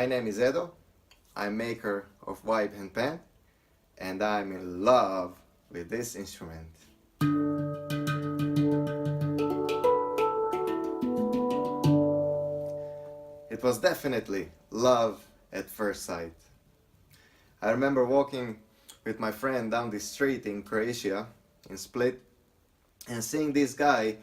My name is Edo. I'm maker of VIBE Handpan, and I'm in love with this instrument. It was definitely love at first sight. I remember walking with my friend down the street in Croatia, in Split, and seeing this guy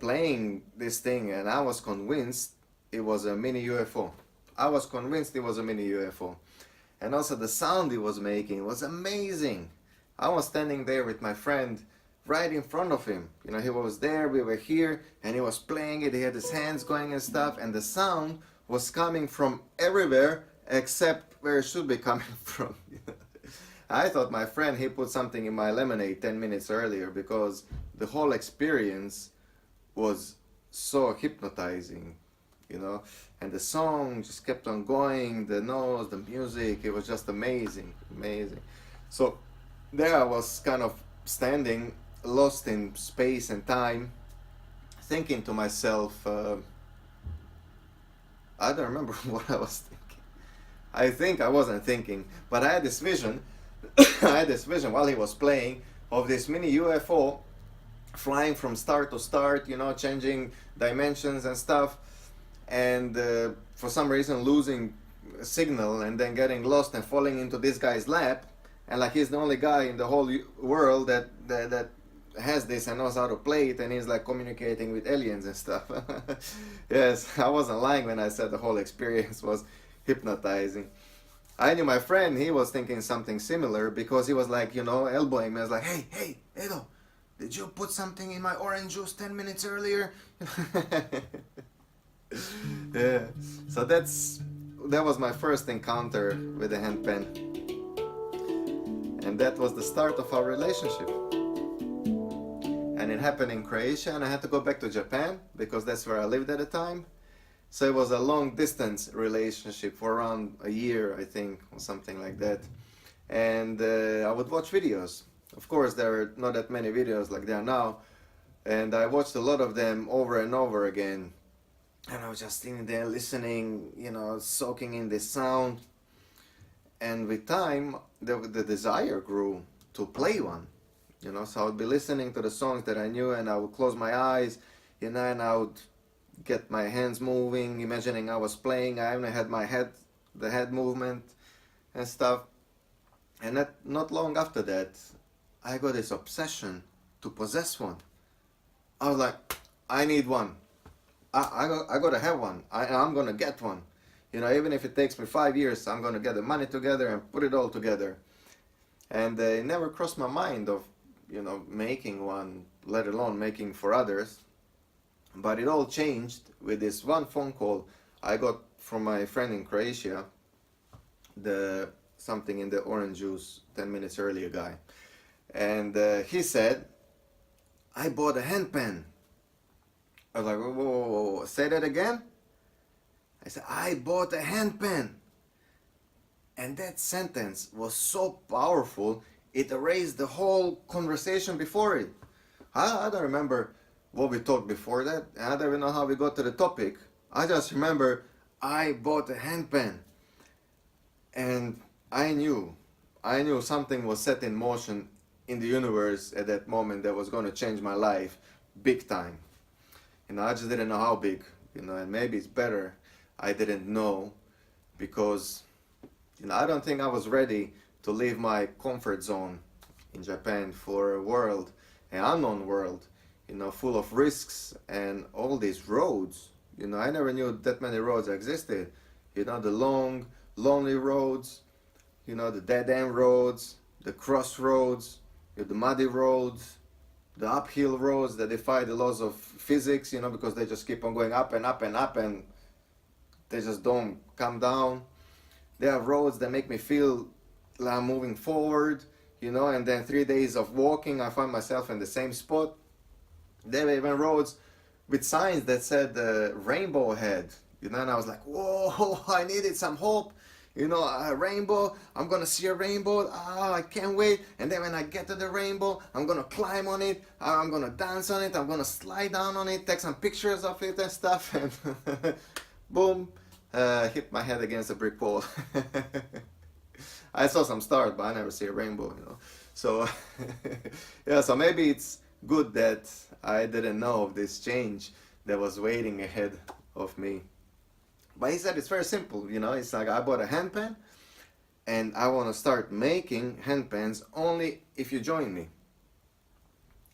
playing this thing, and I was convinced it was a mini UFO. I was convinced it was a mini UFO. And also the sound he was making was amazing. I was standing there with my friend right in front of him. You know, he was there, we were here, and he was playing it, he had his hands going and stuff, and the sound was coming from everywhere except where it should be coming from. I thought my friend, he put something in my lemonade 10 minutes earlier, because the whole experience was so hypnotizing, you know, and the song just kept on going, the notes, the music, it was just amazing, amazing. So there I was kind of standing, lost in space and time, thinking to myself, I don't remember what I was thinking. I think I wasn't thinking, but I had this vision, I had this vision while he was playing of this mini UFO flying from star to start, you know, changing dimensions and stuff, and for some reason losing signal and then getting lost and falling into this guy's lap, and like he's the only guy in the whole world that has this and knows how to play it, and he's like communicating with aliens and stuff. Yes, I wasn't lying when I said the whole experience was hypnotizing. I knew my friend, he was thinking something similar, because he was like, you know, elbowing me. I was like, hey, Edo, did you put something in my orange juice 10 minutes earlier? Yeah, so that was my first encounter with the handpan, and that was the start of our relationship. And it happened in Croatia, and I had to go back to Japan because that's where I lived at the time. So it was a long distance relationship for around a year, I think, or something like that. And I would watch videos. Of course, there are not that many videos like there are now, and I watched a lot of them over and over again. And I was just sitting there listening, you know, soaking in this sound. And with time, the desire grew to play one. You know, so I would be listening to the songs that I knew, and I would close my eyes, you know, and I would get my hands moving, imagining I was playing. I only had the head movement and stuff. And not long after that, I got this obsession to possess one. I was like, I need one. I gotta have one. I'm gonna get one. You know, even if it takes me 5 years, I'm gonna get the money together and put it all together. And it never crossed my mind of, you know, making one, let alone making for others. But it all changed with this one phone call I got from my friend in Croatia, the something in the orange juice 10 minutes earlier guy. And he said, I bought a handpan. I was like, whoa, say that again? I said, I bought a handpan. And that sentence was so powerful, it erased the whole conversation before it. I don't remember what we talked before that. I don't even know how we got to the topic. I just remember I bought a handpan. And I knew something was set in motion in the universe at that moment that was going to change my life big time. You know, I just didn't know how big, you know, and maybe it's better I didn't know, because, you know, I don't think I was ready to leave my comfort zone in Japan for a world, an unknown world, you know, full of risks and all these roads. You know, I never knew that many roads existed. You know, the long, lonely roads, you know, the dead-end roads, the crossroads, the muddy roads, the uphill roads that defy the laws of physics, you know, because they just keep on going up and up and up, and they just don't come down. There are roads that make me feel like I'm moving forward, you know, and then 3 days of walking, I find myself in the same spot. There were even roads with signs that said rainbow ahead, you know, and I was like, whoa, I needed some hope. You know, a rainbow, I'm gonna see a rainbow, I can't wait. And then when I get to the rainbow, I'm gonna climb on it, I'm gonna dance on it, I'm gonna slide down on it, take some pictures of it and stuff, and boom, hit my head against a brick wall. I saw some stars, but I never see a rainbow, you know. So, yeah, so maybe it's good that I didn't know of this change that was waiting ahead of me. But he said it's very simple, you know. It's like I bought a handpan and I want to start making handpans only if you join me.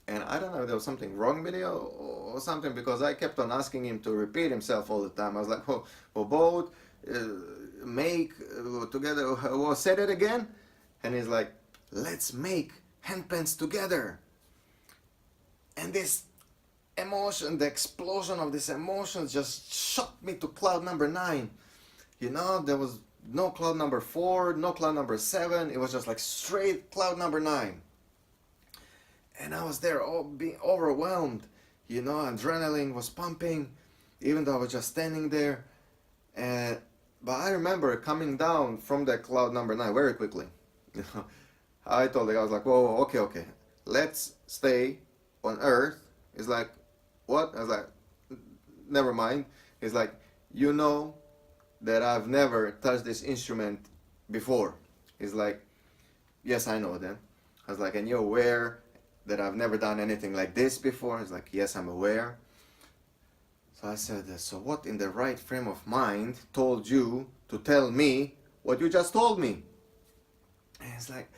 And I don't know if there was something wrong with it or something, because I kept on asking him to repeat himself all the time. I was like, oh, well, both, make, together, well, say it again. And he's like, let's make handpans together. And this emotion, the explosion of this emotion just shot me to cloud number 9. You know, there was no cloud number 4, no cloud number 7. It was just like straight cloud number 9. And I was there all being overwhelmed, you know, adrenaline was pumping, even though I was just standing there. But I remember coming down from that cloud number 9 very quickly. You know, I told the guy, I was like, whoa, okay, let's stay on Earth. He's like, what? I was like, never mind. He's like, you know that I've never touched this instrument before. He's like, yes, I know that. I was like, and you're aware that I've never done anything like this before? He's like, yes, I'm aware. So I said, so what in the right frame of mind told you to tell me what you just told me? And he's like,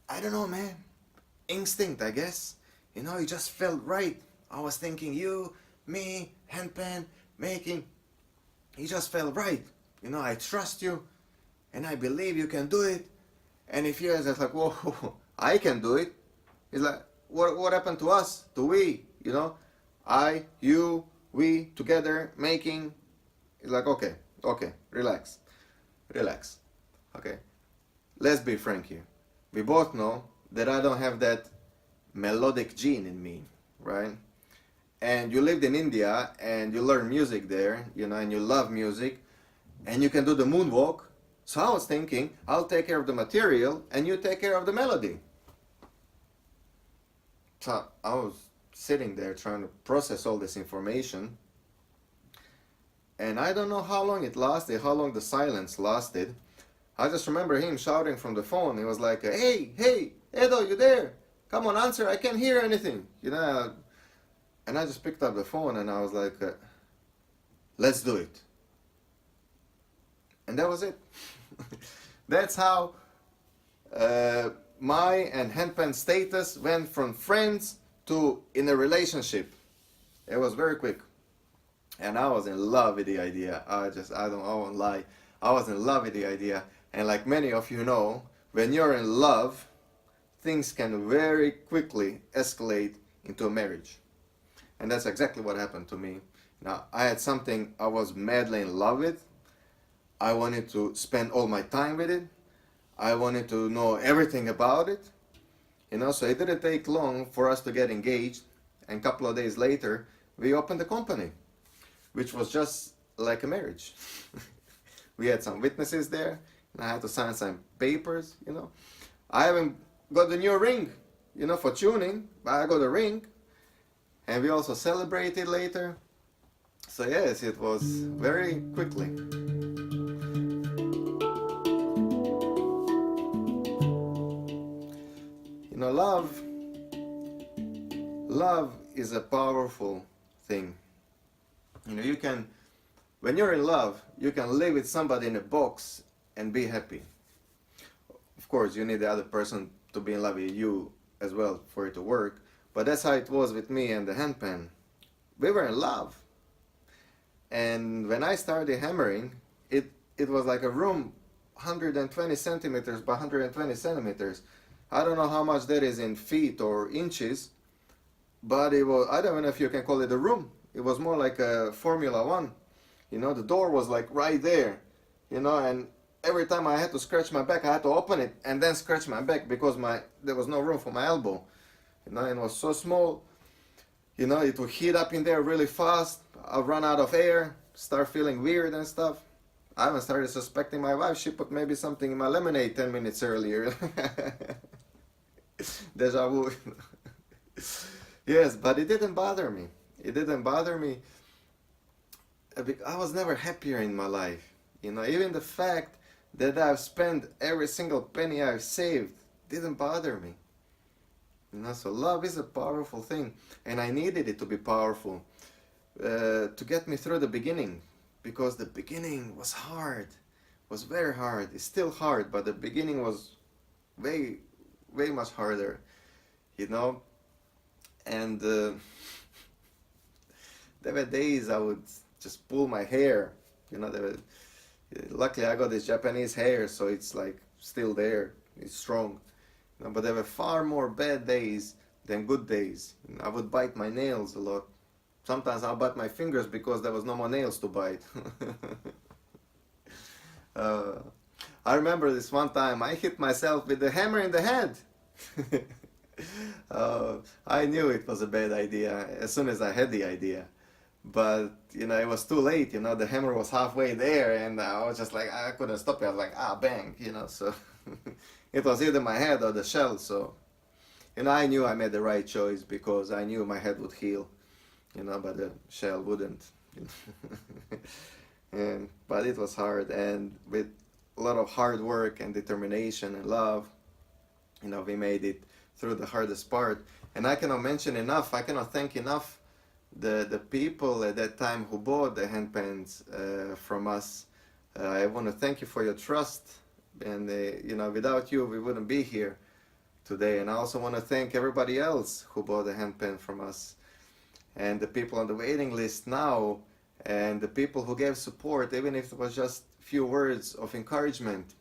I don't know, man. Instinct, I guess. You know, it just felt right. I was thinking you, me, handpan, making. It just felt right. You know, I trust you and I believe you can do it. And if you're just like, whoa, I can do it. He's like, what happened to us? To we, you know? I, you, we, together, making. He's like, okay, relax. Okay, let's be frank here. We both know that I don't have that melodic gene in me, right? And you lived in India and you learned music there, you know, and you love music and you can do the moonwalk. So I was thinking, I'll take care of the material and you take care of the melody. So I was sitting there trying to process all this information. And I don't know how long it lasted, how long the silence lasted. I just remember him shouting from the phone. He was like, hey, Edo, you there? Come on, answer, I can't hear anything. You know, and I just picked up the phone and I was like, let's do it. And that was it. That's how my and handpan status went from friends to in a relationship. It was very quick. And I was in love with the idea. I won't lie. I was in love with the idea. And like many of you know, when you're in love, things can very quickly escalate into a marriage. And that's exactly what happened to me. Now, I had something I was madly in love with. I wanted to spend all my time with it. I wanted to know everything about it. You know, so it didn't take long for us to get engaged. And a couple of days later, we opened the company, which was just like a marriage. We had some witnesses there, and I had to sign some papers, you know. I haven't got the new ring, you know, for tuning, but I got a ring. And we also celebrated later. So yes, it was very quickly. You know, love is a powerful thing. You know, when you're in love, you can live with somebody in a box and be happy. Of course, you need the other person to be in love with you as well for it to work. But that's how it was with me and the handpan. We were in love. And when I started hammering, it was like a room 120 centimeters by 120 centimeters. I don't know how much that is in feet or inches, but it was, I don't know if you can call it a room. It was more like a Formula One. You know, the door was like right there, you know, and every time I had to scratch my back, I had to open it and then scratch my back because there was no room for my elbow. You know, and it was so small, you know, it would heat up in there really fast. I'll run out of air, start feeling weird and stuff. I even started suspecting my wife. She put maybe something in my lemonade 10 minutes earlier. Deja vu. Yes, but it didn't bother me. It didn't bother me. I was never happier in my life. You know, even the fact that I've spent every single penny I've saved didn't bother me. You know, so love is a powerful thing, and I needed it to be powerful to get me through the beginning, because the beginning was hard, was very hard. It's still hard, but the beginning was way, way much harder. You know, and there were days I would just pull my hair. You know, luckily I got this Japanese hair, so it's like still there. It's strong. You know, but there were far more bad days than good days. You know, I would bite my nails a lot. Sometimes I'll bite my fingers because there was no more nails to bite. uh, I remember this one time I hit myself with a hammer in the head. I knew it was a bad idea as soon as I had the idea. But, you know, it was too late. You know, the hammer was halfway there, and I was just like, I couldn't stop it. I was like, bang, you know, so it was either my head or the shell. So, you know, I knew I made the right choice because I knew my head would heal, you know, but the shell wouldn't. But it was hard, and with a lot of hard work and determination and love, you know, we made it through the hardest part. And I cannot mention enough, I cannot thank enough the people at that time who bought the handpans from us. I want to thank you for your trust, and you know, without you we wouldn't be here today. And I also want to thank everybody else who bought the handpan from us, and the people on the waiting list now, and the people who gave support, even if it was just few words of encouragement.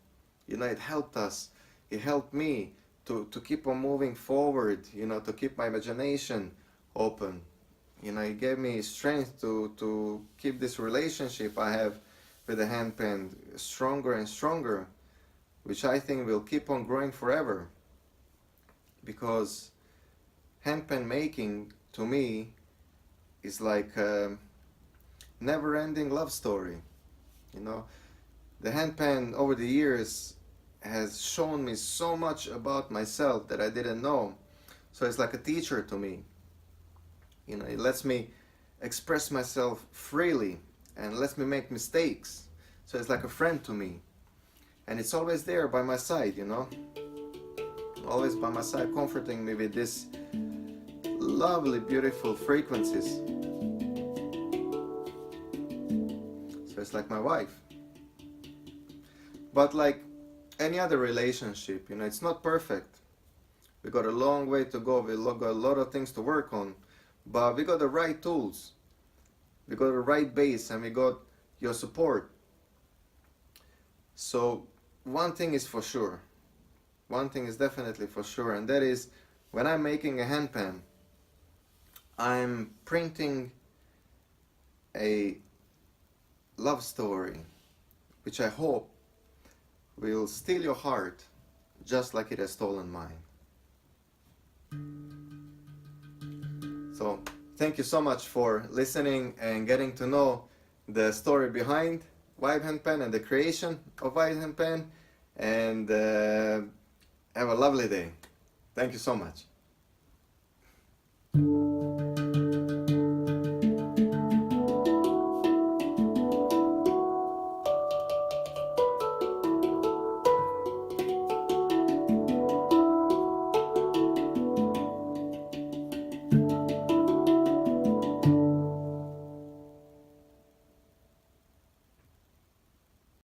You know, it helped us, it helped me to keep on moving forward, you know, to keep my imagination open. You know, it gave me strength to keep this relationship I have with the handpan stronger and stronger, which I think will keep on growing forever. Because handpan making, to me, is like a never-ending love story. You know, the handpan over the years has shown me so much about myself that I didn't know. So it's like a teacher to me. You know, it lets me express myself freely and lets me make mistakes. So it's like a friend to me. And it's always there by my side, you know. Always by my side, comforting me with these lovely, beautiful frequencies. So it's like my wife. But like any other relationship, you know, it's not perfect. We got a long way to go. We got a lot of things to work on. But we got the right tools. We got the right base, and we got your support. So one thing is for sure. One thing is definitely for sure, and that is when I'm making a handpan, I'm printing a love story, which I hope will steal your heart just like it has stolen mine. So thank you so much for listening and getting to know the story behind VIBE Handpan and the creation of VIBE Handpan, and have a lovely day. Thank you so much.